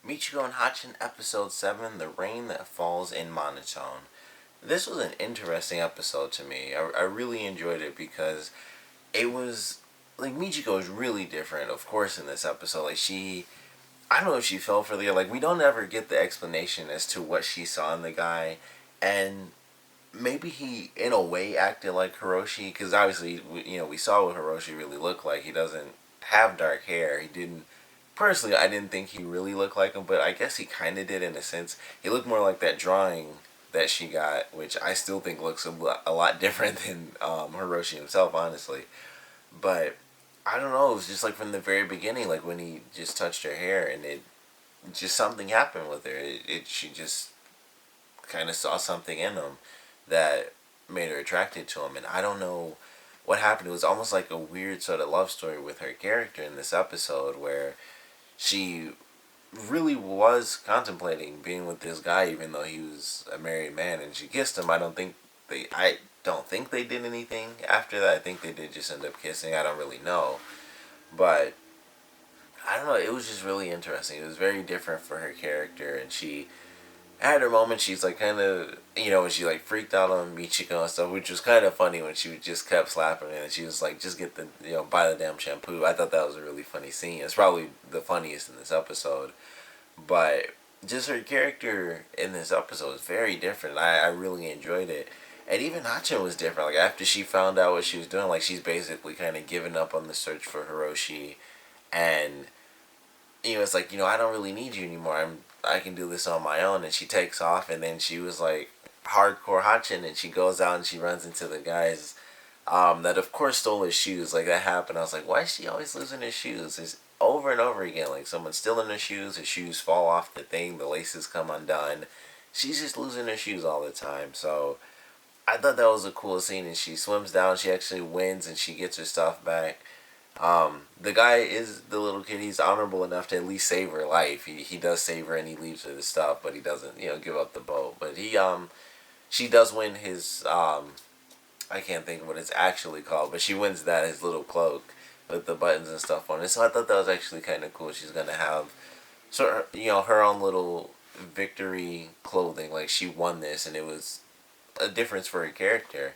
Michiko and Hatchin, Episode 7, The Rain That Falls in Monotone. This was an interesting episode to me. I really enjoyed it because it was, like, Michiko is really different, of course, in this episode. Like, I don't know if she fell for the, like, we don't ever get the explanation as to what she saw in the guy, and maybe he, in a way, acted like Hiroshi, because obviously, we saw what Hiroshi really looked like. He doesn't have dark hair. He didn't. Personally, I didn't think he really looked like him, but I guess he kind of did in a sense. He looked more like that drawing that she got, which I still think looks a lot different than Hiroshi himself, honestly. But I don't know. It was just like from the very beginning, like when he just touched her hair, and it just something happened with her. She just kind of saw something in him that made her attracted to him. And I don't know what happened. It was almost like a weird sort of love story with her character in this episode where she really was contemplating being with this guy even though he was a married man, and she kissed him. I don't think they did anything after that. I think they did just end up kissing. I don't really know. But I don't know, it was just really interesting. It was very different for her character, and she had her moment. She's like kind of, when she like freaked out on Michiko and stuff, which was kind of funny when she just kept slapping her and she was like, just get the, buy the damn shampoo. I thought that was a really funny scene. It's probably the funniest in this episode. But just her character in this episode is very different. I really enjoyed it. And even Hatchin was different. Like after she found out what she was doing, like she's basically kind of given up on the search for Hiroshi, and it's like, I don't really need you anymore. I can do this on my own. And she takes off, and then she was like hardcore Hatchin, and she goes out and she runs into the guys that of course stole his shoes. Like that happened. I was like, why is she always losing his shoes? It's over and over again. Like someone's stealing her shoes. Her shoes fall off the thing. The laces come undone. She's just losing her shoes all the time. So I thought that was a cool scene. And she swims down. She actually wins, and she gets her stuff back. The guy is the little kid. He's honorable enough to at least save her life. He does save her, and he leaves her the stuff, but he doesn't give up the boat. But she does win his I can't think of what it's actually called, but she wins that, his little cloak with the buttons and stuff on it. So I thought that was actually kind of cool. She's gonna have her own little victory clothing. Like she won this, and it was a difference for her character.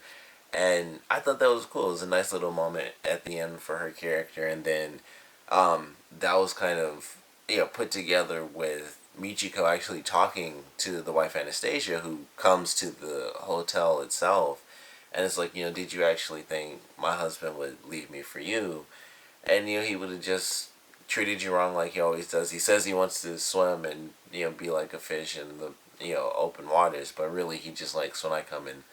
And I thought that was cool. It was a nice little moment at the end for her character, and then that was kind of put together with Michiko actually talking to the wife Anastasia, who comes to the hotel itself, and it's like, did you actually think my husband would leave me for you? And he would have just treated you wrong like he always does. He says he wants to swim and be like a fish in the open waters, but really he just likes when I come and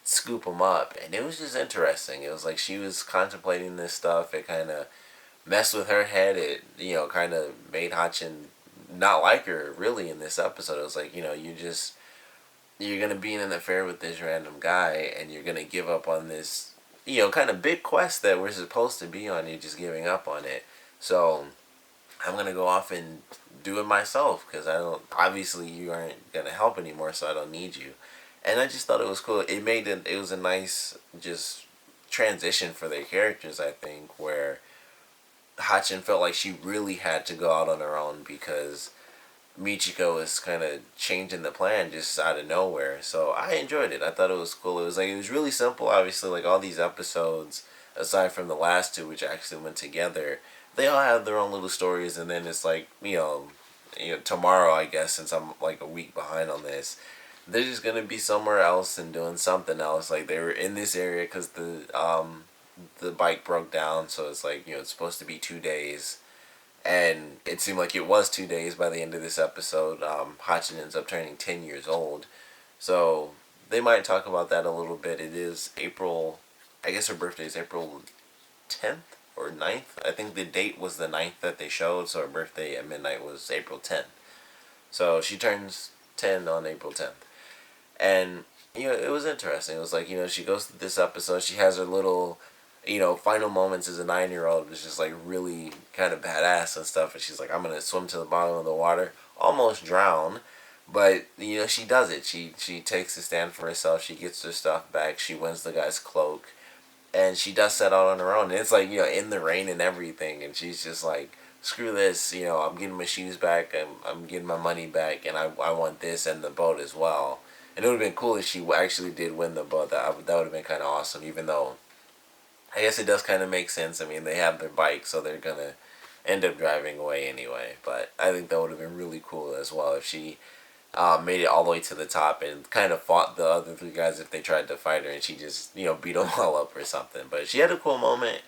scoop him up. And it was just interesting. It was like she was contemplating this stuff. It kind of messed with her head. It kind of made Hatchin not like her really in this episode. It was like, you're gonna be in an affair with this random guy, and you're gonna give up on this kind of big quest that we're supposed to be on. You're just giving up on it. So I'm gonna go off and do it myself, because I don't, obviously you aren't gonna help anymore, so I don't need you. And I just thought it was cool. It was a nice just transition for their characters, I think, where Hatchin felt like she really had to go out on her own because Michiko is kind of changing the plan just out of nowhere. So I enjoyed it. I thought it was cool. It was really simple. Obviously, like all these episodes, aside from the last two, which actually went together, they all have their own little stories. And then it's like tomorrow, I guess, since I'm like a week behind on this, they're just gonna be somewhere else and doing something else. Like they were in this area because the bike broke down. So it's like it's supposed to be 2 days. And it seemed like it was 2 days by the end of this episode. Hatchin ends up turning 10 years old. So they might talk about that a little bit. It is April, I guess her birthday is April 10th or 9th. I think the date was the 9th that they showed, so her birthday at midnight was April 10th. So she turns 10 on April 10th. And, it was interesting. It was like, she goes to this episode, she has her little final moments as a 9-year-old was just like really kind of badass and stuff. And she's like, I'm gonna swim to the bottom of the water, almost drown, but she does it. She takes a stand for herself. She gets her stuff back. She wins the guy's cloak, and she does set out on her own. And it's like in the rain and everything, and she's just like screw this, I'm getting my shoes back, I'm getting my money back, and I want this and the boat as well. And it would have been cool if she actually did win the boat. That would have been kind of awesome, even though I guess it does kind of make sense. I mean, they have their bike, so they're going to end up driving away anyway. But I think that would have been really cool as well if she made it all the way to the top and kind of fought the other three guys if they tried to fight her, and she just, beat them all up or something. But she had a cool moment.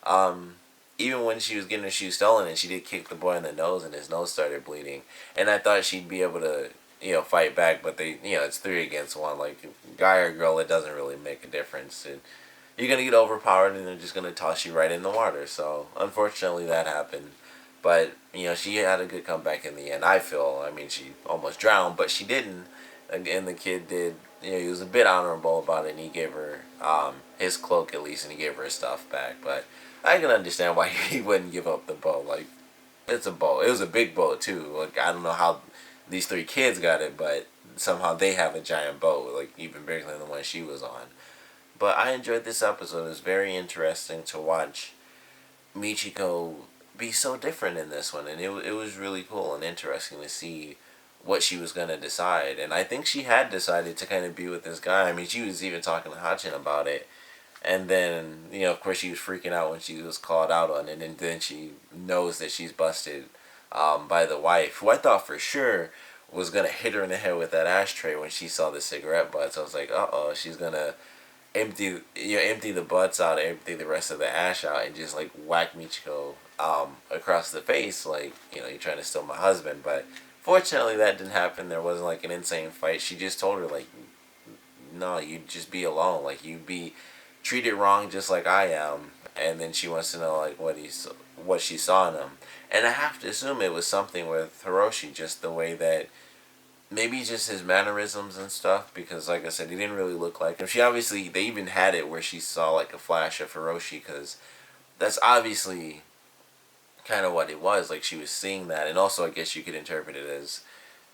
Um, Even when she was getting her shoes stolen, and she did kick the boy in the nose, and his nose started bleeding. And I thought she'd be able to, fight back, but it's 3 against 1. Like, guy or girl, it doesn't really make a difference. You're gonna get overpowered, and they're just gonna toss you right in the water. So unfortunately, that happened. But she had a good comeback in the end. I feel. I mean, she almost drowned, but she didn't. And the kid did. He was a bit honorable about it, and he gave her his cloak at least, and he gave her his stuff back. But I can understand why he wouldn't give up the boat. Like, it's a boat. It was a big boat too. Like, I don't know how these 3 kids got it, but somehow they have a giant boat, like even bigger than the one she was on. But I enjoyed this episode. It was very interesting to watch Michiko be so different in this one, and it was really cool and interesting to see what she was going to decide. And I think she had decided to kind of be with this guy. I mean, she was even talking to Hatchin about it. And then, of course, she was freaking out when she was called out on it. And then she knows that she's busted by the wife, who I thought for sure was going to hit her in the head with that ashtray when she saw the cigarette butts. I was like, uh-oh, she's going to empty the butts out, empty the rest of the ash out, and just like whack Michiko across the face, like, you're trying to steal my husband. But fortunately, that didn't happen. There wasn't like an insane fight. She just told her, like, no, you just be alone, like, you be treated wrong just like I am. And then she wants to know like what she saw in him, and I have to assume it was something with Hiroshi, just the way that maybe just his mannerisms and stuff, because like I said, he didn't really look like him. They even had it where she saw like a flash of Hiroshi, because that's obviously kind of what it was. Like, she was seeing that, and also I guess you could interpret it as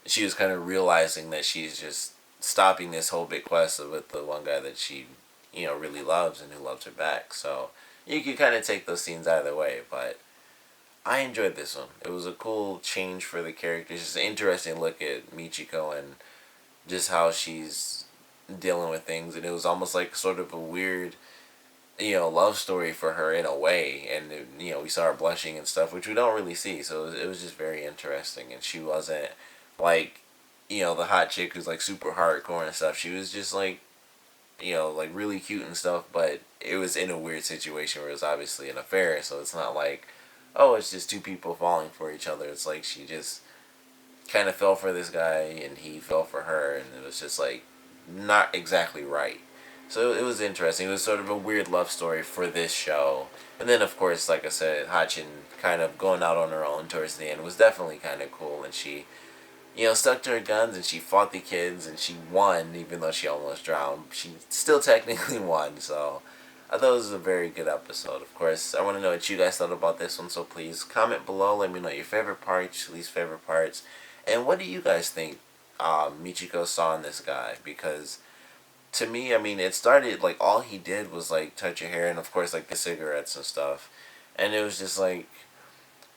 she was kind of realizing that she's just stopping this whole big quest with the one guy that she, really loves and who loves her back. So you could kind of take those scenes either way, but I enjoyed this one. It was a cool change for the characters. Just an interesting look at Michiko and just how she's dealing with things, and it was almost like sort of a weird, love story for her in a way. And we saw her blushing and stuff, which we don't really see. So it was just very interesting, and she wasn't like, the hot chick who's like super hardcore and stuff. She was just like, like really cute and stuff, but it was in a weird situation where it was obviously an affair. So it's not like, oh, it's just 2 people falling for each other. It's like she just kind of fell for this guy and he fell for her, and it was just like not exactly right. So it was interesting. It was sort of a weird love story for this show. And then, of course, like I said, Hatchin kind of going out on her own towards the end was definitely kind of cool, and she, stuck to her guns, and she fought the kids, and she won, even though she almost drowned. She still technically won, so I thought it was a very good episode. Of course, I want to know what you guys thought about this one, so please comment below. Let me know your favorite parts, least favorite parts, and what do you guys think Michiko saw in this guy? Because to me, I mean, it started, like, all he did was, like, touch her hair, and of course, like, the cigarettes and stuff, and it was just, like,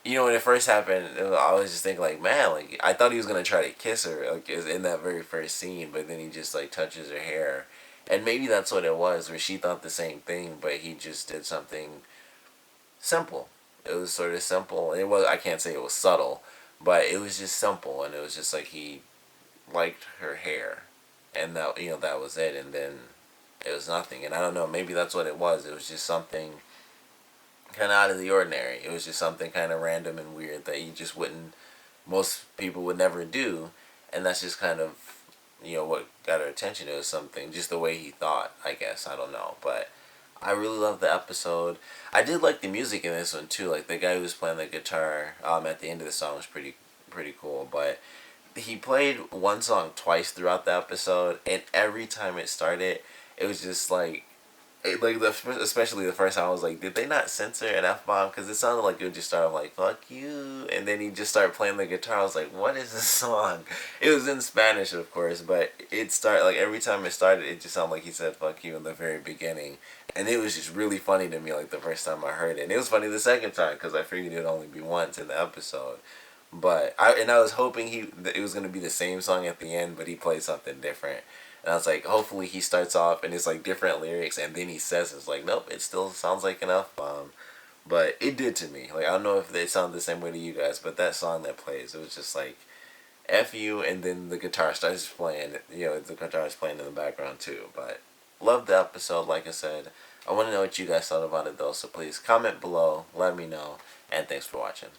when it first happened, I was just thinking, like, man, like, I thought he was going to try to kiss her, like, in that very first scene, but then he just, like, touches her hair. And maybe that's what it was, where she thought the same thing, but he just did something simple. It was sort of simple. I can't say it was subtle, but it was just simple, and it was just like he liked her hair. And that was it, and then it was nothing. And I don't know, maybe that's what it was. It was just something kind of out of the ordinary. It was just something kind of random and weird that most people would never do, and that's just kind of, what got her attention. It was something, just the way he thought, I guess. I don't know, but I really loved the episode. I did like the music in this one too. Like, the guy who was playing the guitar at the end of the song was pretty cool, but he played one song twice throughout the episode, and every time it started, it was just like, especially the first time, I was like, did they not censor an F-bomb? Because it sounded like it would just start off like, fuck you, and then he just started playing the guitar. I was like, what is this song? It was in Spanish, of course, but it started, like, every time it started, it just sounded like he said fuck you in the very beginning. And it was just really funny to me, like, the first time I heard it. And it was funny the second time, because I figured it would only be once in the episode. But I was hoping that it was gonna be the same song at the end, but he played something different. And I was like, hopefully he starts off and it's like different lyrics, and then he says it's like, nope, it still sounds like an F bomb. But it did to me. Like, I don't know if it sounded the same way to you guys, but that song that plays, it was just like F you, and then the guitar starts playing. You know, the guitar is playing in the background too. But love the episode. Like I said, I want to know what you guys thought about it though. So please comment below, let me know, and thanks for watching.